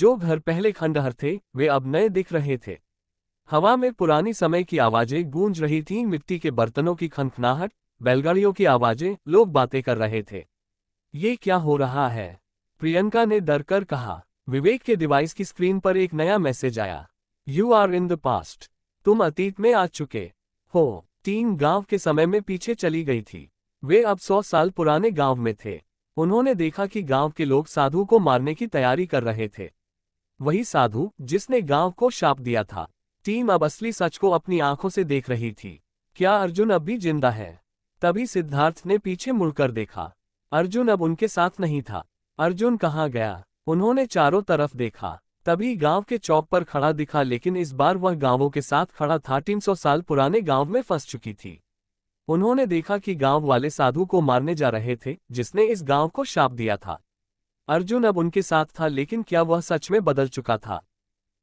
जो घर पहले खंडहर थे वे अब नए दिख रहे थे। हवा में पुरानी समय की आवाजें गूंज रही थीं, मिट्टी के बर्तनों की खनखनाहट, बैलगाड़ियों की आवाजें, लोग बातें कर रहे थे। ये क्या हो रहा है? प्रियंका ने डर कर कहा। विवेक के डिवाइस की स्क्रीन पर एक नया मैसेज आया। You are in the past. तुम अतीत में आ चुके हो। टीम गांव के समय में पीछे चली गई थी। वे अब 100 साल पुराने गांव में थे। उन्होंने देखा कि गांव के लोग साधु को मारने की तैयारी कर रहे थे। वही साधु जिसने गांव को शाप दिया था। टीम अब असली सच को अपनी आंखों से देख रही थी। क्या अर्जुन अब भी जिंदा है? तभी सिद्धार्थ ने पीछे मुड़कर देखा। अर्जुन अब उनके साथ नहीं था। अर्जुन कहाँ गया? उन्होंने चारों तरफ देखा। तभी गांव के चौक पर खड़ा दिखा, लेकिन इस बार वह गांवों के साथ खड़ा था। 300 साल पुराने गांव में फंस चुकी थी। उन्होंने देखा कि गांव वाले साधु को मारने जा रहे थे जिसने इस गांव को शाप दिया था। अर्जुन अब उनके साथ था, लेकिन क्या वह सच में बदल चुका था?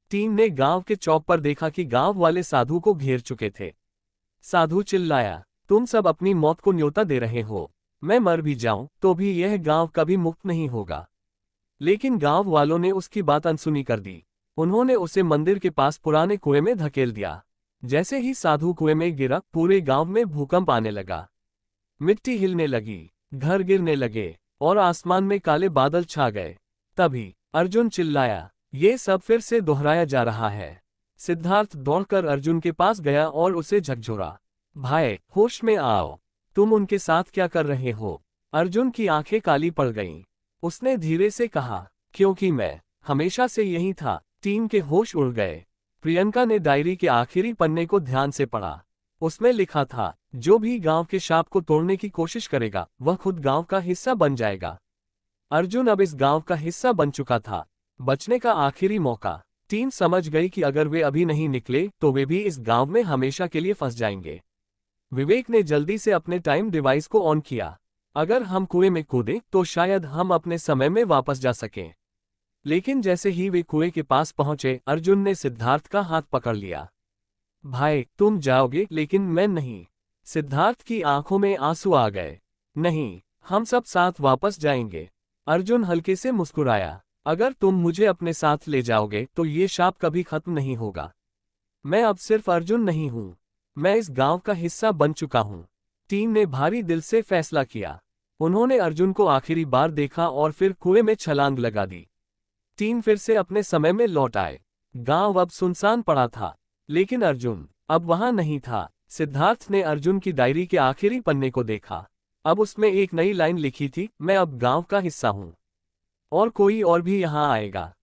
टीम ने गांव के चौक पर देखा कि गांव वाले साधु को घेर चुके थे। साधु चिल्लाया, तुम सब अपनी मौत को न्योता दे रहे हो। मैं मर भी जाऊं तो भी यह गांव कभी मुक्त नहीं होगा। लेकिन गांव वालों ने उसकी बात अनसुनी कर दी। उन्होंने उसे मंदिर के पास पुराने कुएं में धकेल दिया। जैसे ही साधु कुएं में गिरा, पूरे गांव में भूकंप आने लगा। मिट्टी हिलने लगी, घर गिरने लगे और आसमान में काले बादल छा गए। तभी अर्जुन चिल्लाया, ये सब फिर से दोहराया जा रहा है। सिद्धार्थ दौड़कर अर्जुन के पास गया और उसे झकझोरा। भाई, होश में आओ। तुम उनके साथ क्या कर रहे हो? अर्जुन की आंखें काली पड़ गईं। उसने धीरे से कहा, क्योंकि मैं हमेशा से यही था। टीम के होश उड़ गए। प्रियंका ने डायरी के आखिरी पन्ने को ध्यान से पढ़ा। उसमें लिखा था, जो भी गांव के शाप को तोड़ने की कोशिश करेगा वह खुद गांव का हिस्सा बन जाएगा। अर्जुन अब इस गांव का हिस्सा बन चुका था। बचने का आखिरी मौका। टीम समझ गई कि अगर वे अभी नहीं निकले तो वे भी इस गांव में हमेशा के लिए फंस जाएंगे। विवेक ने जल्दी से अपने टाइम डिवाइस को ऑन किया। अगर हम कुएं में कूदें तो शायद हम अपने समय में वापस जा सकें। लेकिन जैसे ही वे कुएं के पास पहुंचे, अर्जुन ने सिद्धार्थ का हाथ पकड़ लिया। भाई, तुम जाओगे लेकिन मैं नहीं। सिद्धार्थ की आंखों में आंसू आ गए। नहीं, हम सब साथ वापस जाएंगे। अर्जुन हल्के से मुस्कुराया। अगर तुम मुझे अपने साथ ले जाओगे तो ये शाप कभी खत्म नहीं होगा। मैं अब सिर्फ अर्जुन नहीं हूं, मैं इस गांव का हिस्सा बन चुका हूं। टीम ने भारी दिल से फैसला किया। उन्होंने अर्जुन को आखिरी बार देखा और फिर कुएं में छलांग लगा दी। टीम फिर से अपने समय में लौट आए। गांव अब सुनसान पड़ा था, लेकिन अर्जुन अब वहां नहीं था। सिद्धार्थ ने अर्जुन की डायरी के आखिरी पन्ने को देखा। अब उसमें एक नई लाइन लिखी थी, मैं अब गांव का हिस्सा हूं और कोई और भी यहां आएगा